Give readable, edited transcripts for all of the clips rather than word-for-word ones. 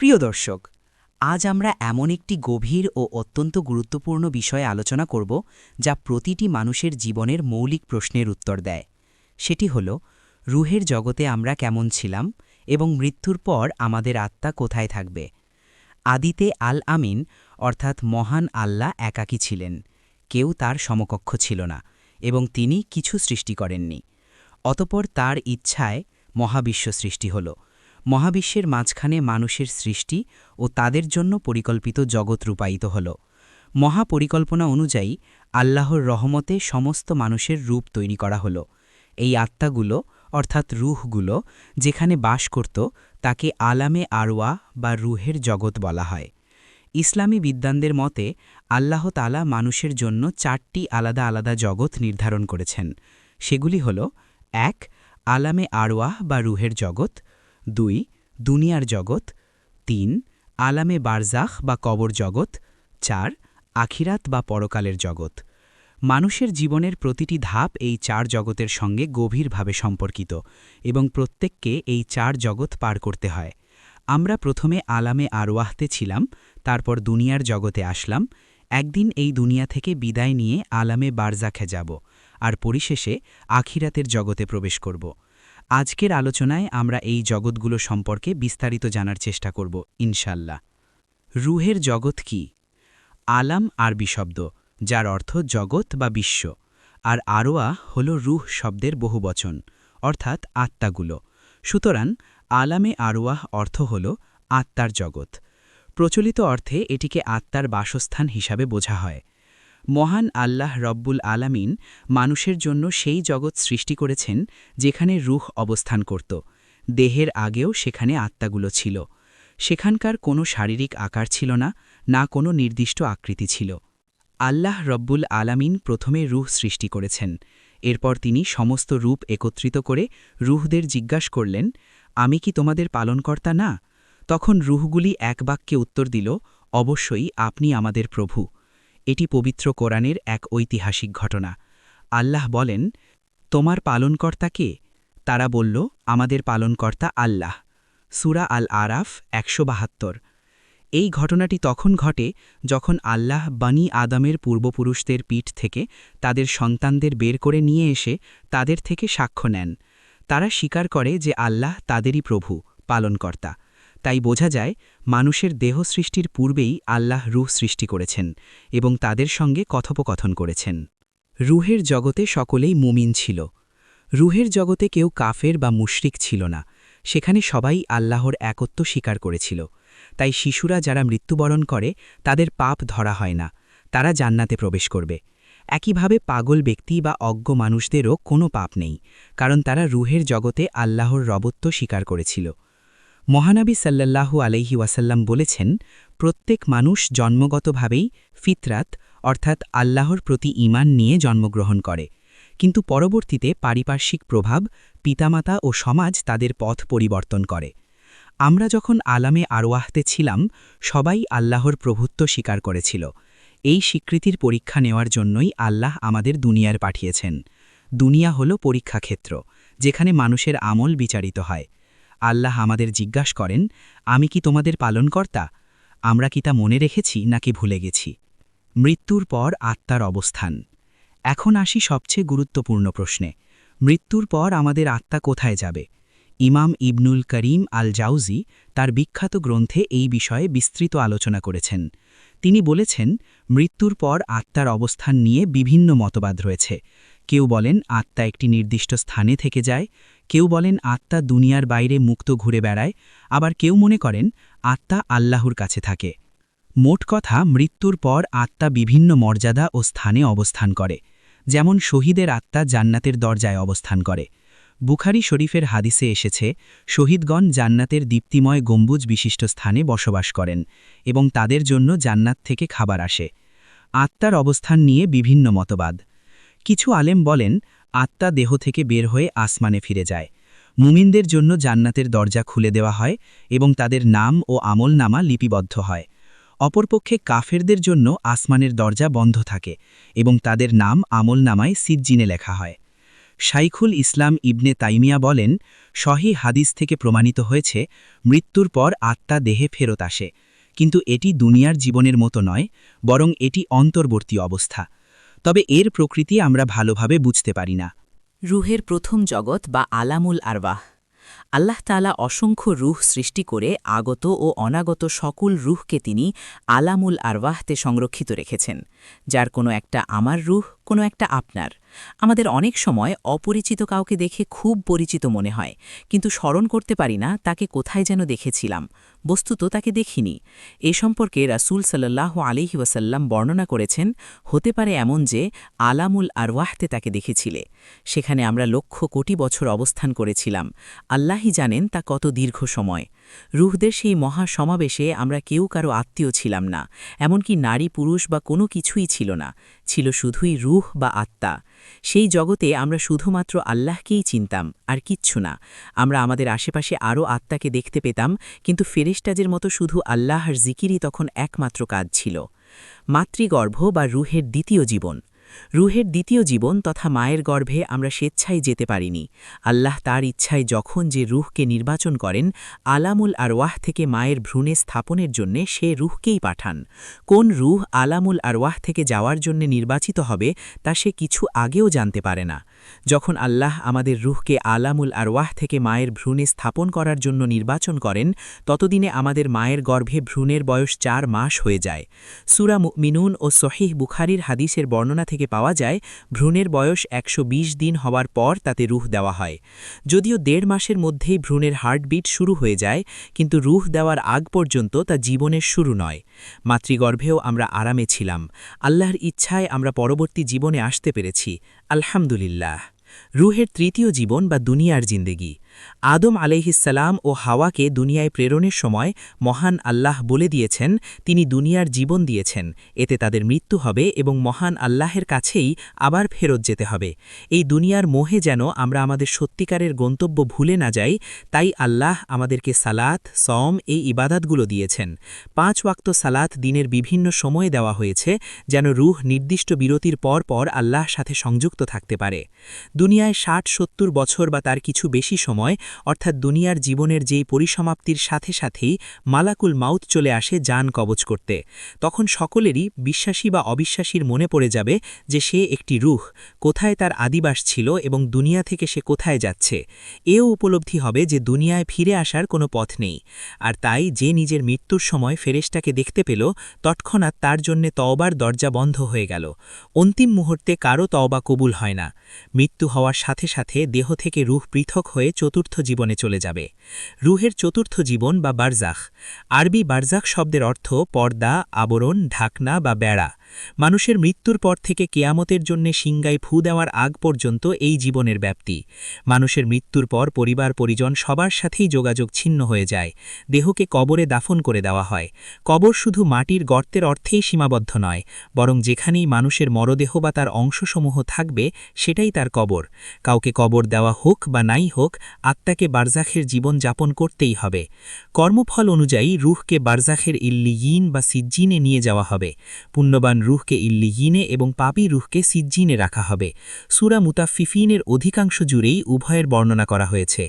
প্রিয় দর্শক, আজ আমরা এমন একটি গভীর ও অত্যন্ত গুরুত্বপূর্ণ বিষয়ে আলোচনা করব যা প্রতিটি মানুষের জীবনের মৌলিক প্রশ্নের উত্তর দেয়। সেটি হল, রুহের জগতে আমরা কেমন ছিলাম এবং মৃত্যুর পর আমাদের আত্মা কোথায় থাকবে। আদিতে আল আমিন অর্থাৎ মহান আল্লাহ একাকী ছিলেন, কেউ তার সমকক্ষ ছিল না এবং তিনি কিছু সৃষ্টি করেননি। অতঃপর তার ইচ্ছায় মহাবিশ্ব সৃষ্টি হল। মহাবিশ্বের মাঝখানে মানুষের সৃষ্টি ও তাদের জন্য পরিকল্পিত জগৎ রূপায়িত হল। মহাপরিকল্পনা অনুযায়ী আল্লাহর রহমতে সমস্ত মানুষের রূপ তৈরি করা হল। এই আত্মাগুলো অর্থাৎ রুহগুলো যেখানে বাস করত তাকে আলামে আরওয়াহ বা রুহের জগৎ বলা হয়। ইসলামী বিদ্বানদের মতে আল্লাহ তাআলা মানুষের জন্য 4টি আলাদা আলাদা জগৎ নির্ধারণ করেছেন। সেগুলি হল 1. আলামে আরওয়াহ বা রুহের জগৎ, 2. দুনিয়ার জগৎ, 3. আলামে বারজাখ বা কবর জগৎ, 4. আখিরাত বা পরকালের জগৎ। মানুষের জীবনের প্রতিটি ধাপ এই 4 জগতের সঙ্গে গভীরভাবে সম্পর্কিত এবং প্রত্যেককে এই 4 জগৎ পার করতে হয়। আমরা প্রথমে আলামে আরওয়াহতে ছিলাম, তারপর দুনিয়ার জগতে আসলাম, একদিন এই দুনিয়া থেকে বিদায় নিয়ে আলামে বারজাখে যাব, আর পরিশেষে আখিরাতের জগতে প্রবেশ করব। আজকের আলোচনায় আমরা এই জগৎগুলো সম্পর্কে বিস্তারিত জানার চেষ্টা করব ইনশাল্লাহ। রুহের জগৎ কি? আলাম আরবি শব্দ, যার অর্থ জগৎ বা বিশ্ব, আর আরওয়াহ হল রুহ শব্দের বহুবচন, অর্থাৎ আত্মাগুলো। সুতরাং আলামে আরওয়াহ অর্থ হল আত্মার জগৎ। প্রচলিত অর্থে এটিকে আত্মার বাসস্থান হিসাবে বোঝা হয়। মহান আল্লাহ রব্বুল আলামিন মানুষের জন্য সেই জগৎ সৃষ্টি করেছেন যেখানে রুহ অবস্থান করত। দেহের আগেও সেখানে আত্মাগুলো ছিল। সেখানকার কোনো শারীরিক আকার ছিল না, না কোনো নির্দিষ্ট আকৃতি ছিল। আল্লাহ রব্বুল আলামিন প্রথমে রুহ সৃষ্টি করেছেন। এরপর তিনি সমস্ত রূপ একত্রিত করে রুহদের জিজ্ঞাসা করলেন, আমি কি তোমাদের পালনকর্তা না? তখন রুহগুলি এক বাক্যে উত্তর দিল, অবশ্যই আপনি আমাদের প্রভু। এটি পবিত্র কোরআনের এক ঐতিহাসিক ঘটনা। আল্লাহ বলেন, তোমার পালনকর্তা কে? তারা বলল, আমাদের পালনকর্তা আল্লাহ। সূরা আল আরাফ 172। এই ঘটনাটি তখন ঘটে যখন আল্লাহ বনি আদমের পূর্বপুরুষদের পিঠ থেকে তাদের সন্তানদের বের করে নিয়ে এসে তাদের থেকে সাক্ষ্য নেন। তারা স্বীকার করে যে আল্লাহ তাদেরই প্রভু, পালনকর্তা। তাই বোঝা যায় মানুষের দেহ সৃষ্টির পূর্বেই আল্লাহ রুহ সৃষ্টি করেছেন এবং তাদের সঙ্গে কথোপকথন করেছেন। রুহের জগতে সকলেই মুমিন ছিল। রুহের জগতে কেউ কাফের বা মুশরিক ছিল না। সেখানে সবাই আল্লাহর একত্ব স্বীকার করেছিল। তাই শিশুরা যারা মৃত্যুবরণ করে তাদের পাপ ধরা হয় না, তারা জান্নাতে প্রবেশ করবে। একইভাবে পাগল ব্যক্তি বা অজ্ঞ মানুষদেরও কোনো পাপ নেই, কারণ তারা রুহের জগতে আল্লাহর রবত্ব স্বীকার করেছিল। মহানবী সাল্লাল্লাহু আলাইহি ওয়াসাল্লাম বলেছেন, প্রত্যেক মানুষ জন্মগতভাবেই ফিতরাত অর্থাৎ আল্লাহর প্রতি ঈমান নিয়ে জন্মগ্রহণ করে, কিন্তু পরবর্তীতে পারিপার্শ্বিক প্রভাব, পিতামাতা ও সমাজ তাদের পথ পরিবর্তন করে। আমরা যখন আলামে আরওয়াহতে ছিলাম, সবাই আল্লাহর প্রভুত্ব স্বীকার করেছিল। এই স্বীকৃতির পরীক্ষা নেওয়ার জন্যই আল্লাহ আমাদের দুনিয়ার পাঠিয়েছেন। দুনিয়া হল পরীক্ষাক্ষেত্র, যেখানে মানুষের আমল বিচারিত হয়। আল্লাহ আমাদের জিজ্ঞাসা করেন, আমি কি তোমাদের পালনকর্তা? আমরা কি তা মনে রেখেছি নাকি ভুলে গেছি? মৃত্যুর পর আত্মার অবস্থান। এখন আসি সবচেয়ে গুরুত্বপূর্ণ প্রশ্নে, মৃত্যুর পর আমাদের আত্মা কোথায় যাবে? ইমাম ইবনুল করিম আল জাউজি তার বিখ্যাত গ্রন্থে এই বিষয়ে বিস্তৃত আলোচনা করেছেন। তিনি বলেছেন, মৃত্যুর পর আত্মার অবস্থান নিয়ে বিভিন্ন মতবাদ রয়েছে। কেউ বলেন আত্মা একটি নির্দিষ্ট স্থানে থেকে যায়, কেউ বলেন আত্মা দুনিয়ার বাইরে মুক্ত ঘুরে বেড়ায়, আবার কেউ মনে করেন আত্মা আল্লাহর কাছে থাকে। মোট কথা, মৃত্যুর পর আত্মা বিভিন্ন মর্যাদা ও স্থানে অবস্থান করে। যেমন শহীদের আত্মা জান্নাতের দরজায় অবস্থান করে। বুখারী শরীফের হাদিসে এসেছে, শহীদগণ জান্নাতের দীপ্তিময় গম্বুজ বিশিষ্ট স্থানে বসবাস করেন এবং তাদের জন্য জান্নাত থেকে খাবার আসে। আত্মার অবস্থান নিয়ে বিভিন্ন মতবাদ। কিছু আলেম বলেন আত্মা দেহ থেকে বের হয়ে আসমানে ফিরে যায়। মুমিনদের জন্য জান্নাতের দরজা খুলে দেওয়া হয় এবং তাদের নাম ও আমলনামা লিপিবদ্ধ হয়। অপরপক্ষে কাফেরদের জন্য আসমানের দরজা বন্ধ থাকে এবং তাদের নাম আমলনামায় সিজ্জিনে লেখা হয়। শাইখুল ইসলাম ইবনে তাইমিয়া বলেন, সহি হাদিস থেকে প্রমাণিত হয়েছে মৃত্যুর পর আত্মা দেহে ফেরত আসে, কিন্তু এটি দুনিয়ার জীবনের মতো নয়, বরং এটি অন্তর্বর্তী অবস্থা। তবে এর প্রকৃতি আমরা ভালোভাবে বুঝতে পারি না। রুহের প্রথম জগৎ বা আলামুল আরওয়াহ। আল্লাহ তাআলা অসংখ্য রুহ সৃষ্টি করে আগত ও অনাগত সকল রুহকে তিনি আলামুল আরওয়াহতে সংরক্ষিত রেখেছেন, যার কোনো একটা আমার রুহ, কোনো একটা আপনার। আমাদের অনেক সময় অপরিচিত কাউকে দেখে খুব পরিচিত মনে হয়, কিন্তু স্মরণ করতে পারি না তাকে কোথায় যেন দেখেছিলাম, বস্তুত তাকে দেখিনি। এ সম্পর্কে রাসূল সাল্লাল্লাহু আলাইহি ওয়াসাল্লাম বর্ণনা করেছেন, হতে পারে এমন যে আলামুল আরওয়াহতে তাকে দেখেছিলে, সেখানে আমরা লক্ষ কোটি বছর অবস্থান করেছিলাম। আল্লাহই জানেন তা কত দীর্ঘ সময়। রুহদের সেই মহা সমাবেশে আমরা কেউ কারো আত্মীয় ছিলাম না, এমনকি নারী পুরুষ বা কোনো কিছুই ছিল না, ছিল শুধুই রুহ বা আত্মা। সেই জগতে আমরা শুধুমাত্র আল্লাহকেই চিনতাম, আর কিচ্ছু না। আমরা আমাদের আশেপাশে আরও আত্মাকে দেখতে পেতাম, কিন্তু ফেরেশতাদের মতো শুধু আল্লাহর জিকিরই তখন একমাত্র কাজ ছিল। মাতৃগর্ভ বা রুহের দ্বিতীয় জীবন। রুহের দ্বিতীয় জীবন তথা মায়ের গর্ভে আমরা স্বেচ্ছায় যেতে পারিনি। আল্লাহ তার ইচ্ছায় যখন যে রুহকে নির্বাচন করেন, আলামুল আরওয়াহ থেকে মায়ের ভ্রূণে স্থাপনের জন্যে সে রুহকেই পাঠান। কোন রুহ আলামুল আরওয়াহ থেকে যাওয়ার জন্য নির্বাচিত হবে তা সে কিছু আগেও জানতে পারে না। যখন আল্লাহ আমাদের রুহকে আলামুল আরওয়াহ থেকে মায়ের ভ্রূণে স্থাপন করার জন্য নির্বাচন করেন, ততদিনে আমাদের মায়ের গর্ভে ভ্রূণের বয়স 4 মাস হয়ে যায়। সূরা মুমিনুন ও সহিহ বুখারীর হাদিসের বর্ণনা থেকে পাওয়া যায়, ভ্রূণের বয়স 120 দিন হওয়ার পর তাতে রুহ দেওয়া হয়। যদিও 1.5 মাসের মধ্যেই ভ্রূণের হার্টবিট শুরু হয়ে যায়, কিন্তু রুহ দেওয়ার আগ পর্যন্ত তা জীবনের শুরু নয়। মাতৃগর্ভেও আমরা আরামে ছিলাম। আল্লাহর ইচ্ছায় আমরা পরবর্তী জীবনে আসতে পেরেছি, আলহামদুলিল্লাহ। রুহের তৃতীয় জীবন বা দুনিয়ার জিন্দেগি। আদম আলাইহিসসালাম ও হাওয়াকে দুনিয়ায় প্রেরণের সময় মহান আল্লাহ বলে দিয়েছেন তিনি দুনিয়ার জীবন দিয়েছেন, এতে তাদের মৃত্যু হবে এবং মহান আল্লাহের কাছেই আবার ফেরত যেতে হবে। এই দুনিয়ার মোহে যেন আমরা আমাদের সত্যিকারের গন্তব্য ভুলে না যাই, তাই আল্লাহ আমাদেরকে সালাত, সওম এই ইবাদাতগুলো দিয়েছেন। 5 ওয়াক্ত সালাত দিনের বিভিন্ন সময়ে দেওয়া হয়েছে, যেন রুহ নির্দিষ্ট বিরতির পর পর আল্লাহর সাথে সংযুক্ত থাকতে পারে। দুনিয়ায় 60-70 বছর বা তার কিছু বেশি সময়, অর্থাৎ দুনিয়ার জীবনের যেই পরিসমাপ্তির সাথে সাথেই মালাকুল মাউত চলে আসে জান কবজ করতে, তখন সকলেরই, বিশ্বাসী বা অবিশ্বাসীর মনে পড়ে যাবে যে সে একটি রুহ, কোথায় তার আদিবাস ছিল এবং দুনিয়া থেকে সে কোথায় যাচ্ছে। এও উপলব্ধি হবে যে দুনিয়ায় ফিরে আসার কোনো পথ নেই। আর তাই যে নিজের মৃত্যুর সময় ফেরেশতাকে দেখতে পেল, তৎক্ষণাৎ তার জন্যে তওবার দরজা বন্ধ হয়ে গেল। অন্তিম মুহূর্তে কারও তওবা কবুল হয় না। মৃত্যু হওয়ার সাথে সাথে দেহ থেকে রুহ পৃথক হয়ে চতুর্থ জীবনে চলে যাবে। রুহের চতুর্থ জীবন বা বারজাখ। আরবি বারজাখ শব্দের অর্থ পর্দা, আবরণ, ঢাকনা বা বেড়া। মানুষের মৃত্যুর পর থেকে কিয়ামতের জন্য সিংগায় ফু দেওয়ার আগ পর্যন্ত এই জীবনের ব্যাপ্তি। মানুষের মৃত্যুর পর পরিবার পরিজন সবার সাথেই যোগাযোগ ছিন্ন হয়ে যায়। দেহকে কবরে দাফন করে দেওয়া হয়। কবর শুধু মাটির গর্তের অর্থেই সীমাবদ্ধ নয়, বরং যেখানেই মানুষের মরদেহ বা তার অংশসমূহ থাকবে সেটাই তার কবর। কাউকে কবর দেওয়া হোক বা নাই হোক, আত্মাকে বারজাখের জীবন যাপন করতেই হবে। কর্মফল অনুযায়ী রুহকে বারজাখের ইল্লিয়িন বা সিজ্জিনে নিয়ে যাওয়া হবে। পুণ্যবান রুহকে ইল্লিয়িনে এবং পাপী রুহকে সিজ্জিনে রাখা হবে। সূরা মুতাফফিফিনের অধিকাংশ জুড়েই উভয়ের বর্ণনা করা হয়েছে।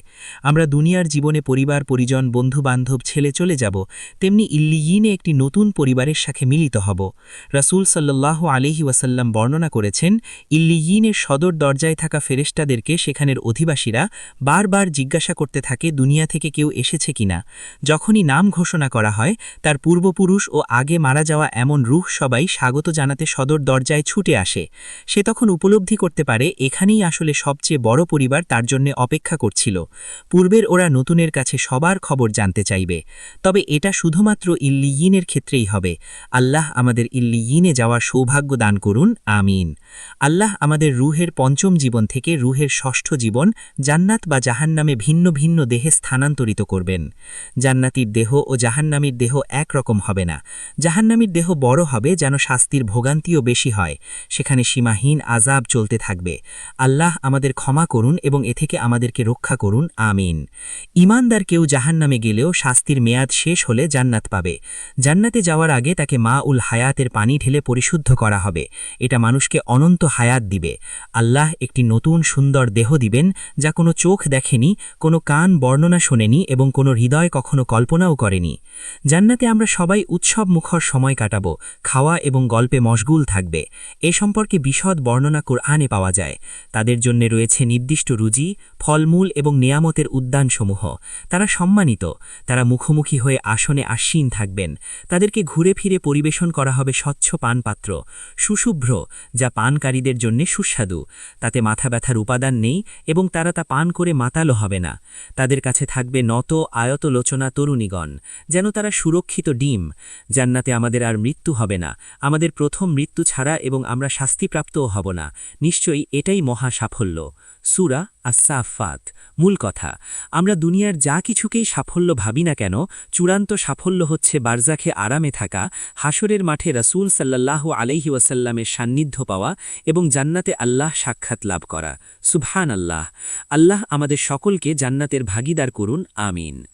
আমরা দুনিয়ার জীবনে পরিবার পরিজন, বন্ধু-বান্ধব ছেলে চলে যাব, তেমনি ইল্লিয়িনে একটি নতুন পরিবারের সাথে মিলিত হব। রাসূল সাল্লাল্লাহু আলাইহি ওয়াসাল্লাম বর্ণনা করেছেন, ইল্লিয়িনের সদর দরজায় থাকা ফেরেশতাদেরকে সেখানের অধিবাসীরা বারবার জিজ্ঞাসা করতে থাকে দুনিয়া থেকে কেউ এসেছে কিনা। যখনই নাম ঘোষণা করা হয়, তার পূর্বপুরুষ ও আগে মারা যাওয়া এমন রুহ সবাই স্বাগত জানাতে সদর দরজায় ছুটে আসে। সে তখন উপলব্ধি করতে পারে এখানেই আসলে সবচেয়ে বড় পরিবার তার জন্য অপেক্ষা করছিল। পূর্বের ওরা নতুনের কাছে সবার খবর জানতে চাইবে। তবে এটা শুধুমাত্র ইল্লিয়িনের ক্ষেত্রেই হবে। আল্লাহ আমাদের ইল্লিয়িনে যাওয়ার সৌভাগ্য দান করুন, আমিন। আল্লাহ আমাদের রুহের পঞ্চম জীবন থেকে রুহের ষষ্ঠ জীবন, জান্নাত বা জাহান্নামে ভিন্ন ভিন্ন দেহে স্থানান্তরিত করবেন। জান্নাতীর দেহ ও জাহান্নামীর দেহ একরকম হবে না। জাহান্নামীর দেহ বড় হবে যেন শাস্তি শাস্তির ভোগান্তিও বেশি হয়, সেখানে সীমাহীন আযাব চলতে থাকবে। আল্লাহ আমাদের ক্ষমা করুন এবং এ থেকে আমাদেরকে রক্ষা করুন, আমিন। ঈমানদার কেউ জাহান্নামে গেলেও শাস্তির মেয়াদ শেষ হলে জান্নাত পাবে। জান্নাতে যাওয়ার আগে তাকে মা উল হায়াতের পানি ঢেলে পরিশুদ্ধ করা হবে। এটা মানুষকে অনন্ত হায়াত দিবে। আল্লাহ একটি নতুন সুন্দর দেহ দিবেন, যা কোনো চোখ দেখেনি, কোনো কান বর্ণনা শোনেনি এবং কোনো হৃদয় কখনো কল্পনাও করেনি। জান্নাতে আমরা সবাই উৎসব মুখর সময় কাটাবো, খাওয়া এবং গল্পে মশগুল থাকবে। এ সম্পর্কে বিশদ বর্ণনা কুরআনে পাওয়া যায়। তাদের জন্য রয়েছে নির্দিষ্ট রুজি, ফলমূল এবং নেয়ামতের উদ্যানসমূহ। তারা সম্মানিত, তারা মুখোমুখি হয়ে আসনে আসীন থাকবেন। তাদেরকে ঘুরে ফিরে পরিবেশন করা হবে স্বচ্ছ পানপাত্র, সুশুভ্র, যা পানকারীদের জন্য সুস্বাদু। তাতে মাথা ব্যথার উপাদান নেই এবং তারা তা পান করে মাতালো হবে না। তাদের কাছে থাকবে নত আয়তলোচনা তরুণীগণ, যেন তারা সুরক্ষিত ডিম। জান্নাতে আমাদের আর মৃত্যু হবে না, আমাদের প্রথম মৃত্যু ছাড়া, এবং আমরা শাস্তিপ্রাপ্তও হব না। নিশ্চয়ই এটাই মহা সাফল্য। সূরা আস-সাফফাত। মূল কথা, আমরা দুনিয়ার যা কিছুকেই সাফল্য ভাবি না কেন, চূড়ান্ত সাফল্য হচ্ছে বারজাখে আরামে থাকা, হাসরের মাঠে রাসূল সাল্লাল্লাহু আলাইহি ওয়াসাল্লামের সান্নিধ্য পাওয়া এবং জান্নাতে আল্লাহ সাক্ষাৎ লাভ করা। সুবহানাল্লাহ। আল্লাহ আমাদের সকলকে জান্নাতের ভাগীদার করুন, আমিন।